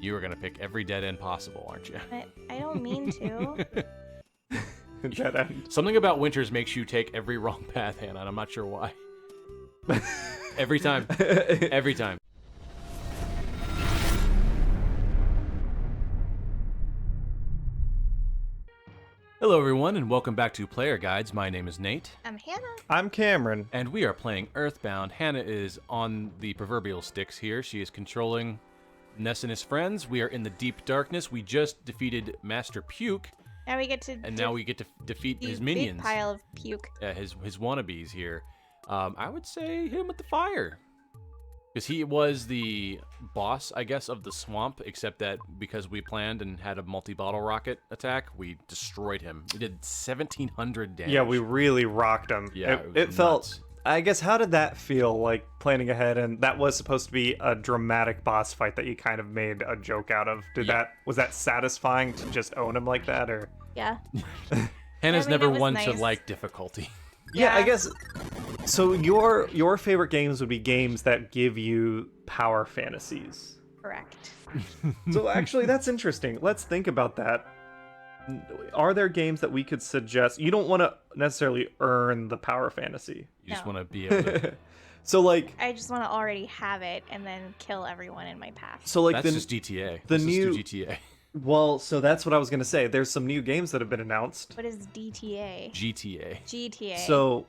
You are going to pick every dead end possible, aren't you? But I don't mean to. Dead end. Something about winters makes you take every wrong path, Hannah, and I'm not sure why. Every time. Every time. Hello, everyone, and welcome back to Player Guides. My name is Nate. I'm Hannah. I'm Cameron. And we are playing EarthBound. Hannah is on the proverbial sticks here. She is controlling Ness and his friends. We are in the deep darkness. We just defeated Master Puke. Now we get to Now we get to defeat his big minions. pile of puke. Yeah, his wannabes here. I would say hit him with the fire. Because he was the boss, I guess, of the swamp, except that because we planned and had a multi-bottle rocket attack, we destroyed him. We did 1,700 damage. Yeah, we really rocked him. Yeah, it felt... nuts. I guess, how did that feel, like, planning ahead? And that was supposed to be a dramatic boss fight that you kind of made a joke out of. Was that satisfying to just own him like that, or...? Yeah. Hannah's I mean, never it was one to nice. like difficulty. Yeah, I Yeah. guess... So your favorite games would be games that give you power fantasies. Correct. So actually, that's interesting. Let's think about that. Are there games that we could suggest? You don't want to necessarily earn the power fantasy. You just No. want to be able to... So like, I just want to already have it and then kill everyone in my path. That's just GTA. the Let's just new- do GTA. well, so that's what I was gonna say. There's some new games that have been announced. What is DTA? GTA. GTA. So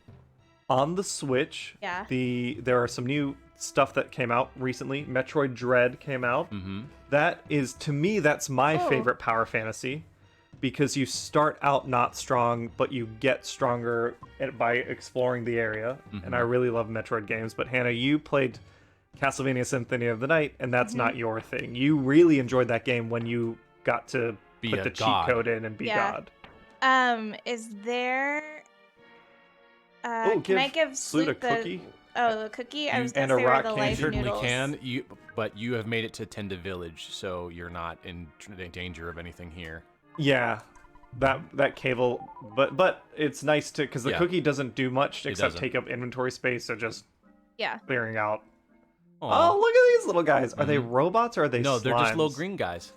on the Switch, Yeah. there are some new stuff that came out recently. Metroid Dread came out. Mm-hmm. That is, to me, that's my Oh. favorite power fantasy, because you start out not strong, but you get stronger by exploring the area. And I really love Metroid games. But Hannah, you played Castlevania Symphony of the Night, and that's not your thing. You really enjoyed that game when you got to Be put a the god. cheat code in and be Yeah. God. Is there... Oh, can I give Sloot a Sloot the... cookie? Oh, the cookie? I was and gonna a say were rock the candy. life You certainly noodles. can, but you have made it to Tenda Village, so you're not in danger of anything here. Yeah. That cable, but it's nice to, because the Yeah. cookie doesn't do much except doesn't. take up inventory space, so just Yeah. clearing out. Aw. Oh, look at these little guys. Are they robots or are they No, they're just slimes? little green guys.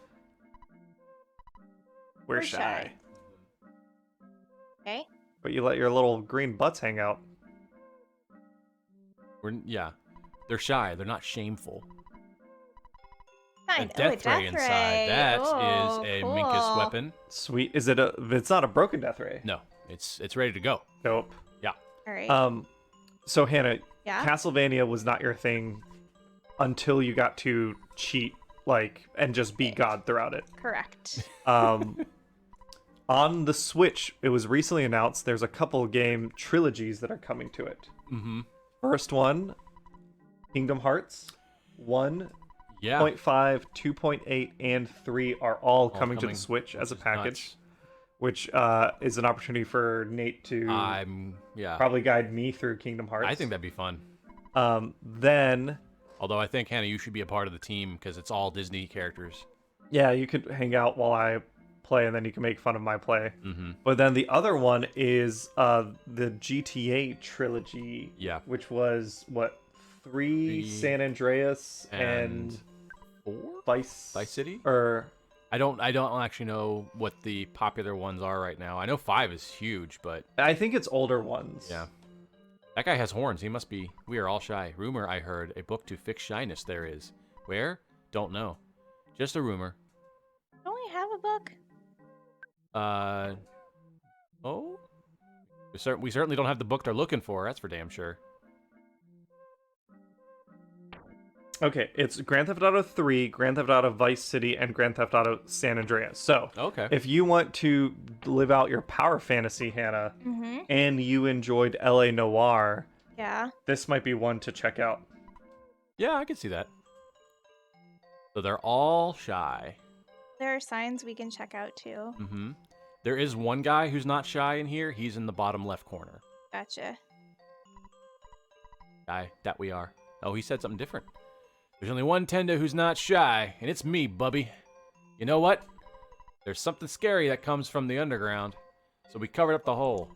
We're We're shy. shy. Okay. But you let your little green butts hang out. Yeah. They're shy. They're not shameful. Fine. A death ray inside. That is a cool. Minkus weapon. Sweet. Is it it's not a broken death ray. No, it's ready to go. Nope. Yeah. All right. So Hannah, Yeah? Castlevania was not your thing until you got to cheat, like, and just be God throughout it. Correct. On the Switch, it was recently announced there's a couple game trilogies that are coming to it. Mm-hmm. First one, Kingdom Hearts 1, Yeah. 0.5, 2.8, and 3 are all coming to the coming, Switch as a which is package, nuts. which is an opportunity for Nate to Yeah. probably guide me through Kingdom Hearts. I think that'd be fun. Then, Although I think, Hannah, you should be a part of the team because it's all Disney characters. yeah, you could hang out while I play, and then you can make fun of my play. Mm-hmm. But then the other one is the GTA trilogy, Yeah. which was, what, 3 San Andreas and 4? Vice City? Or I don't actually know what the popular ones are right now. I know 5 is huge, but I think it's older ones. yeah. That guy has horns. He must be. We are all shy. Rumor, I heard, a book to fix shyness there is. Where? Don't know. Just a rumor. Don't we have a book? Oh? We certainly don't have the book they're looking for. That's for damn sure. Okay, it's Grand Theft Auto 3, Grand Theft Auto Vice City, and Grand Theft Auto San Andreas. So, Okay. if you want to live out your power fantasy, Hannah, Mm-hmm. and you enjoyed LA Noire, Yeah. this might be one to check out. Yeah, I can see that. So they're all shy. There are signs we can check out too. Mm-hmm. There is one guy who's not shy in here. He's in the bottom left corner. Gotcha. Guy, that we are. Oh, he said something different. There's only one Tenda who's not shy, and it's me, Bubby. You know what? There's something scary that comes from the underground, so we covered up the hole.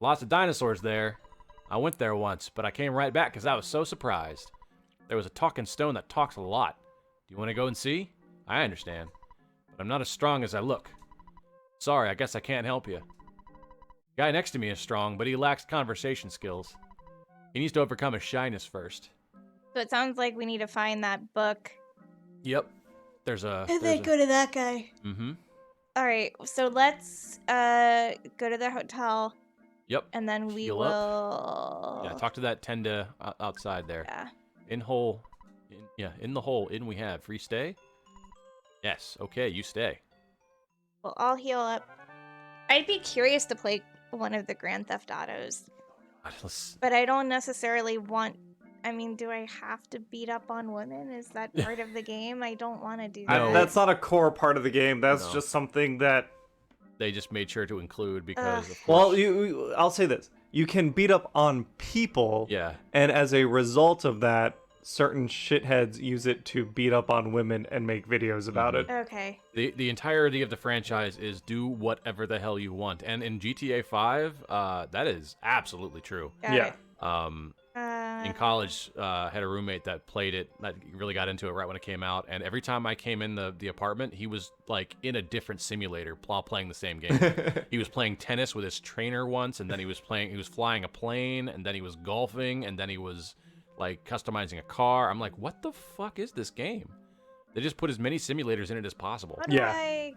Lots of dinosaurs there. I went there once, but I came right back because I was so surprised. There was a talking stone that talks a lot. Do you want to go and see? I understand. But I'm not as strong as I look. Sorry, I guess I can't help you. The guy next to me is strong, but he lacks conversation skills. He needs to overcome his shyness first. So it sounds like we need to find that book. Yep. There's a... And then go to that guy. Mm-hmm. All right, so let's go to the hotel. Yep. And then we Heal will. up. Yeah, talk to that Tenda outside there. Yeah. In the hole. In we have free stay. Yes. Okay, you stay. Well, I'll heal up. I'd be curious to play one of the Grand Theft Autos, but I don't necessarily want. I mean, do I have to beat up on women? Is that part of the game? I don't want to do that. No. That's not a core part of the game. That's No. just something that. They just made sure to include because. Of Well, course, I'll say this: you can beat up on people, yeah. and as a result of that, certain shitheads use it to beat up on women and make videos about it. Okay. The entirety of the franchise is do whatever the hell you want, and in GTA 5, that is absolutely true. Got Yeah. it. In college, had a roommate that played it, that really got into it right when it came out, and every time I came in the apartment, he was like in a different simulator while playing the same game. He was playing tennis with his trainer once, and then he was flying a plane, and then he was golfing, and then he was like customizing a car. I'm like, what the fuck is this game? They just put as many simulators in it as possible. What do Yeah. I?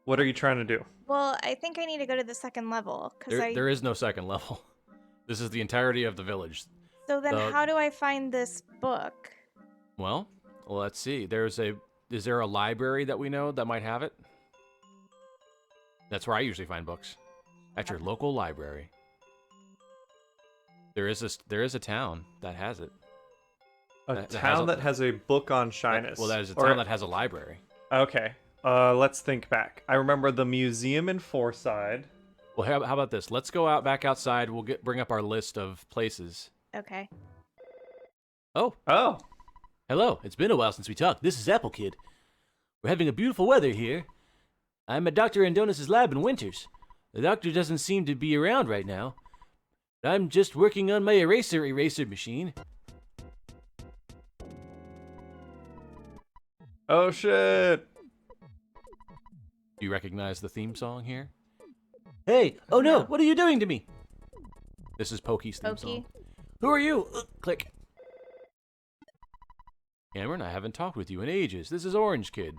What are you trying to do? Well, I think I need to go to the second level because There is no second level. This is the entirety of the village. So then, how do I find this book? Well, let's see. Is there a library that we know that might have it? That's where I usually find books. At your local library. There is a town that has it. A town that has a book on shyness. That is a town that has a library. Okay. Let's think back. I remember the museum in Fourside. Well, how about this? Let's go back outside. We'll bring up our list of places. Okay. Oh, Hello, it's been a while since we talked. This is Apple Kid. We're having a beautiful weather here. I'm at Dr. Andonis' lab in Winters. The doctor doesn't seem to be around right now. But I'm just working on my eraser machine. Oh shit! do you recognize the theme song here? Hey, oh no, what are you doing to me? This is Pokey's theme Pokey. song. Who are you? Click. Cameron, I haven't talked with you in ages. This is Orange Kid.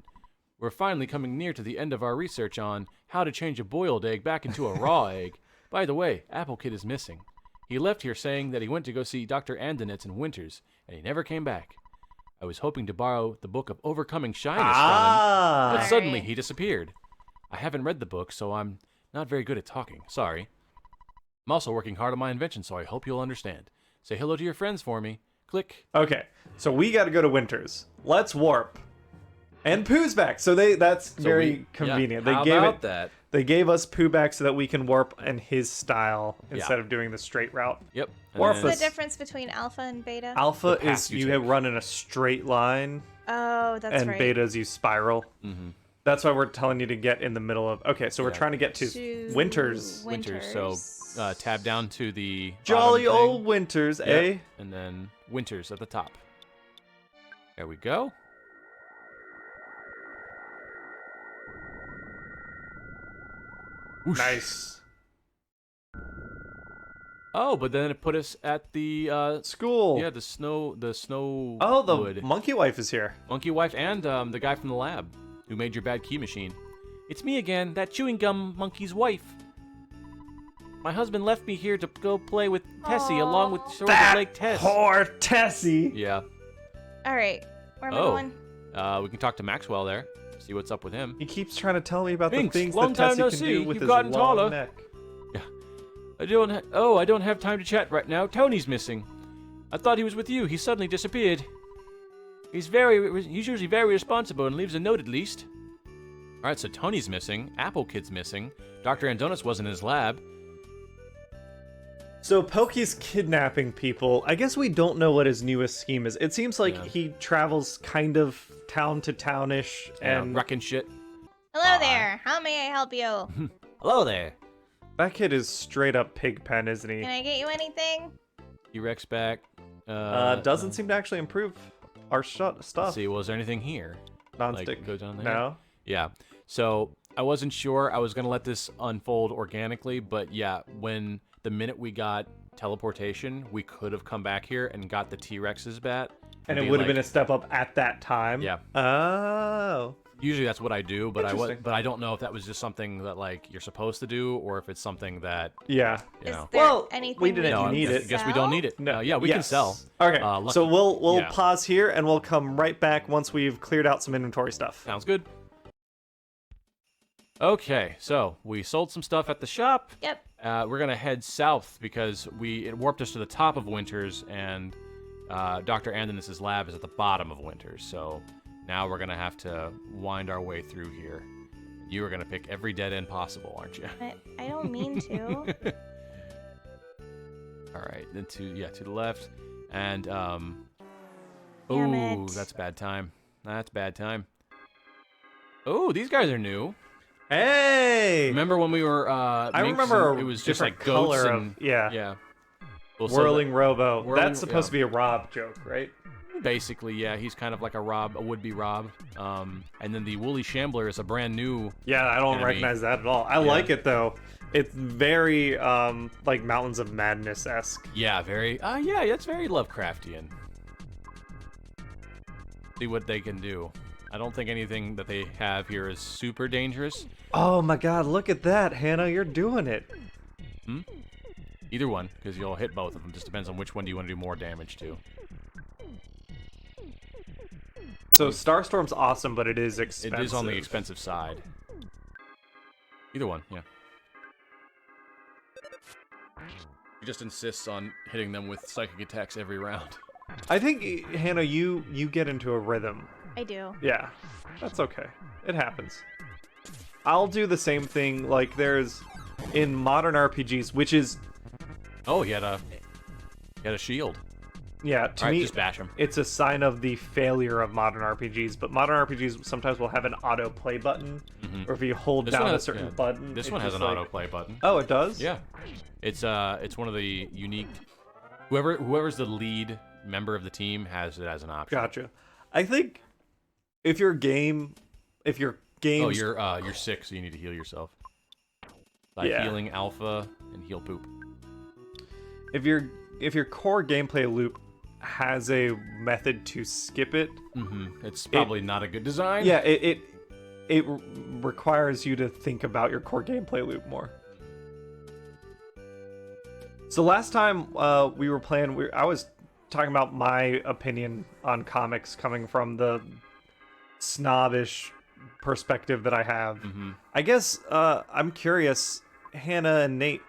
We're finally coming near to the end of our research on how to change a boiled egg back into a raw egg. By the way, Apple Kid is missing. He left here saying that he went to go see Dr. Andonitz in Winters, and he never came back. I was hoping to borrow the book of Overcoming Shyness from him, but suddenly he disappeared. I haven't read the book, so I'm not very good at talking. Sorry. I'm also working hard on my invention, so I hope you'll understand. Say hello to your friends for me. Click. Okay, so we got to go to Winters. Let's warp. And Pooh's back, so that's very convenient. How They gave about that? They gave us Pooh back so that we can warp in his style instead of doing the straight route. Yep. And Warp then- What's us. the difference between alpha and beta? Alpha The path is you you take. run in a straight line, Oh, that's and right. beta is you spiral. Mhm. That's why we're telling you to get in the middle of. Okay, so we're Yeah. trying to get to To Winters. Winters. So tab down to the Jolly bottom old thing. Winters, Yep. eh? And then Winters at the top. There we go. Whoosh. Nice. Oh, but then it put us at the School. the snow Oh, the wood. monkey wife is here. Monkey wife and the guy from the lab who made your bad key machine. It's me again, that chewing gum monkey's wife. My husband left me here to go play with Tessie along with Short Leg Tess. Poor Tessie. Yeah. All right, where am I Oh. going? We can talk to Maxwell there. See what's up with him. He keeps trying to tell me about Binks, the things long that time Tessie no can see. do with You've his gotten long taller. neck. I don't have time to chat right now. Tony's missing. I thought he was with you. He suddenly disappeared. He's usually very responsible and leaves a note at least. All right, so Tony's missing. Apple Kid's missing. Dr. Andonis wasn't in his lab. So Pokey's kidnapping people. I guess we don't know what his newest scheme is. It seems like Yeah. he travels kind of town to townish and wrecking shit. Hello there. How may I help you? Hello there. that kid is straight up Pigpen, isn't he? Can I get you anything? T-Rex back. Doesn't seem to actually improve our stuff. Let's see, was there anything here? Non-stick. Goes on there. No. Yeah. So I wasn't sure. I was gonna let this unfold organically, but yeah, the minute we got teleportation, we could have come back here and got the T-Rex's bat. And it would have been a step up at that time. Yeah. Oh. Usually that's what I do, but Interesting. I don't know if that was just something that like you're supposed to do, or if it's something that Yeah. you know. Is there Well, anything we didn't No, need I it. guess we don't need it. No. Yeah, we can Yes. sell. Okay. Lucky. So we'll Yeah. pause here and we'll come right back once we've cleared out some inventory stuff. Sounds good. Okay, so we sold some stuff at the shop. Yep. We're gonna head south because it warped us to the top of Winters, and Dr. Andonis's lab is at the bottom of Winters. So now we're gonna have to wind our way through here. You are gonna pick every dead end possible, aren't you? I don't mean to. All right, then to the left, and Damn ooh, it. that's bad time. That's bad time. Oh, these guys are new. Hey! Remember when we were? I minks remember and it was just different like goats color and of, yeah. yeah. Well, so Whirling Robo. Whirling- That's supposed yeah. to be a Rob joke, right? basically, yeah, he's kind of like a would-be Rob. And then the Woolly Shambler is a brand new. Yeah, I don't Enemy. recognize that at all. I like it though. It's very like Mountains of Madness-esque. Yeah, very. Yeah, it's very Lovecraftian. See what they can do. I don't think anything that they have here is super dangerous. Oh my god, look at that, Hannah, you're doing it. Either one, because you'll hit both of them. Just depends on which one do you want to do more damage to. So Starstorm's awesome, but it is expensive. It is on the expensive side. Either one, yeah. He just insists on hitting them with psychic attacks every round. I think, Hannah, you get into a rhythm. I do. Yeah, that's okay. It happens. I'll do the same thing, like there's in modern RPGs, which is, Oh, he had a shield. yeah, to All right, me, just bash him. it's a sign of the failure of modern RPGs. But modern RPGs sometimes will have an auto play button, or if you hold This one down a has- certain yeah, button. This it one has just, an like- autoplay button. Oh, it does. Yeah, it's one of the unique. Whoever's the lead member of the team has it as an option. Gotcha. I think if your game, Oh, you're sick, so you need to heal yourself by Yeah. healing alpha and heal poop. if your core gameplay loop has a method to skip it, It's probably not a good design. yeah, it requires you to think about your core gameplay loop more. So last time we were playing, I was talking about my opinion on comics coming from the snobbish perspective that I have. I guess I'm curious, Hannah and Nate,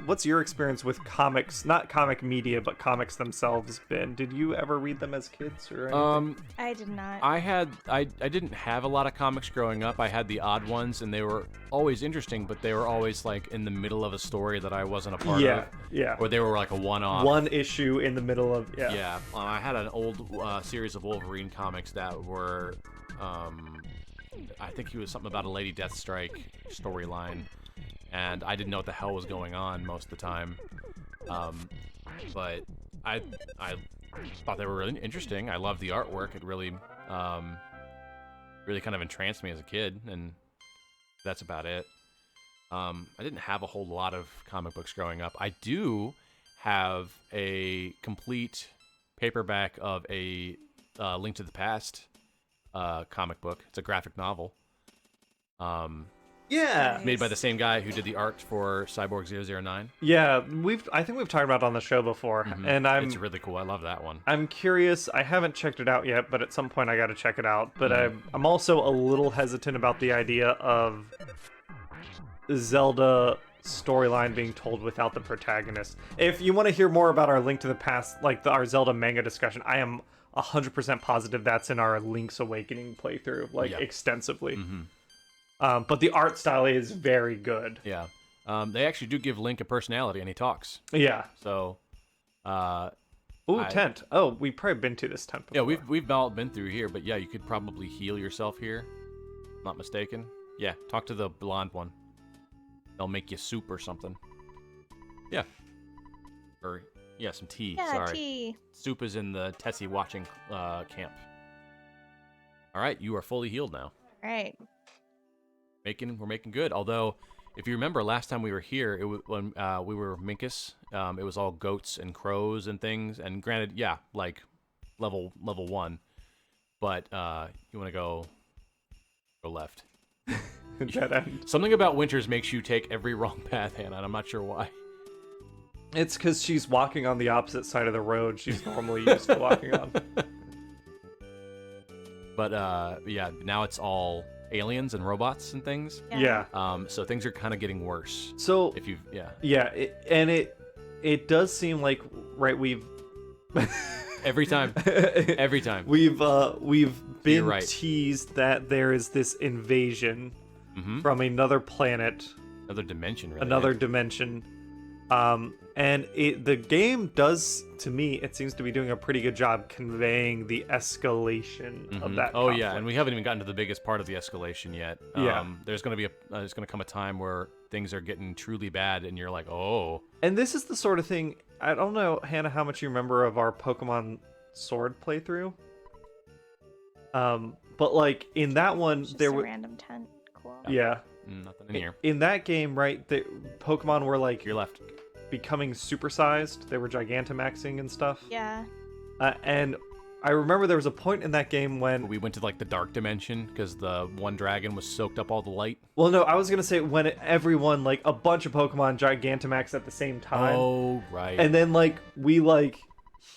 what's your experience with comics? Not comic media, but comics themselves been? Did you ever read them as kids or anything? I did not. I didn't have a lot of comics growing up. I had the odd ones, and they were always interesting, but they were always like in the middle of a story that I wasn't a part of. Yeah. Or they were like a one-off. One issue in the middle of Yeah, I had an old series of Wolverine comics that were, I think he was something about a Lady Deathstrike storyline, and I didn't know what the hell was going on most of the time. But I thought they were really interesting. I loved the artwork. It really, really kind of entranced me as a kid, and that's about it. I didn't have a whole lot of comic books growing up. I do have a complete paperback of a Link to the Past comic book. It's a graphic novel. Yeah. Made by the same guy who did the art for Cyborg 009. Yeah, I think we've talked about it on the show before, and It's really cool. I love that one. I'm curious. I haven't checked it out yet, but at some point I got to check it out. But I'm also a little hesitant about the idea of Zelda storyline being told without the protagonist. If you want to hear more about our Link to the Past, like our Zelda manga discussion, I am 100% positive that's in our Link's Awakening playthrough, like extensively. But the art style is very good. Yeah. They actually do give Link a personality, and he talks. Yeah. So, Ooh, tent. Oh, we've probably been to this tent before. yeah, we've all been through here, but yeah, you could probably heal yourself here. Not mistaken. Yeah, talk to the blonde one. They'll make you soup or something. Yeah. Or, yeah, some tea. Yeah, Sorry. tea. Soup is in the Tessie watching camp. All right, you are fully healed now. All right. We're making good. Although, if you remember, last time we were here, it was when we were Minkus. It was all goats and crows and things. And granted, yeah, like level 1. But you want to go left. Dead end. Something about Winters makes you take every wrong path, Hannah, and I'm not sure why. It's because she's walking on the opposite side of the road she's normally used to walking on. But yeah, now it's all aliens and robots and things. Yeah. So things are kind of getting worse. So If you yeah, it does seem like we've every time we've been right. teased that there is this invasion from another planet, another dimension, really. another dimension. And the game does, to me, it seems to be doing a pretty good job conveying the escalation of that. Oh conflict. yeah, and we haven't even gotten to the biggest part of the escalation yet. Yeah. There's gonna come a time where things are getting truly bad, and you're like, oh. And this is the sort of thing. I don't know, Hannah, how much you remember of our Pokemon Sword playthrough. But like in that one, Just there a was random tent. Cool. yeah. Nothing in here. In that game, right, the Pokemon were like Your left. becoming supersized. They were Gigantamaxing and stuff. Yeah. And I remember there was a point in that game when We went to like the dark dimension because the one dragon was soaked up all the light. well, no, I was gonna say when everyone like a bunch of Pokemon Gigantamax at the same time. Oh right. And then like we like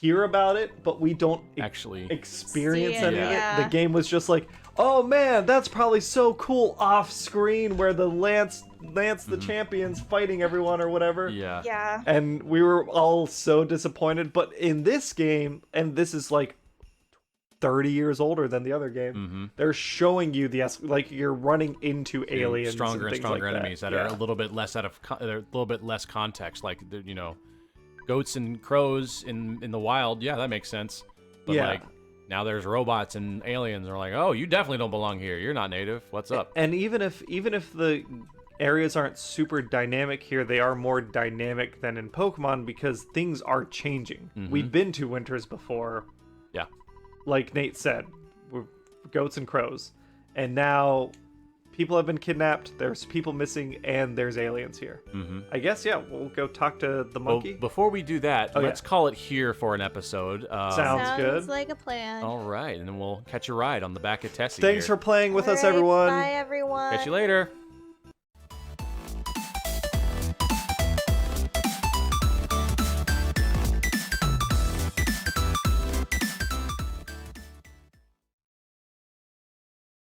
hear about it, but we don't Actually experience See it, any of yeah. it. The game was just like, oh man, that's probably so cool off screen where the Lance the champion's fighting everyone or whatever. Yeah. Yeah. And we were all so disappointed. But in this game, and this is like 30 years older than the other game, they're showing you like you're running into aliens, stronger and things stronger like enemies that Yeah. are a little bit less they're a little bit less context, like goats and crows in the wild. Yeah, that makes sense. But Yeah. like now there's robots and aliens are like, oh, you definitely don't belong here. You're not native. What's up? And even if the areas aren't super dynamic here, they are more dynamic than in Pokemon because things are changing. We've been to winters before, Yeah. like Nate said, we're goats and crows, and now people have been kidnapped. There's people missing, and there's aliens here. I guess we'll go talk to the Well, monkey. before we do that, Oh, yeah. let's call it here for an episode. Sounds good. like a plan. All right, and then we'll catch a ride on the back of Tessie. Thanks here. for playing with us, All right, everyone. Bye, everyone. Catch you later.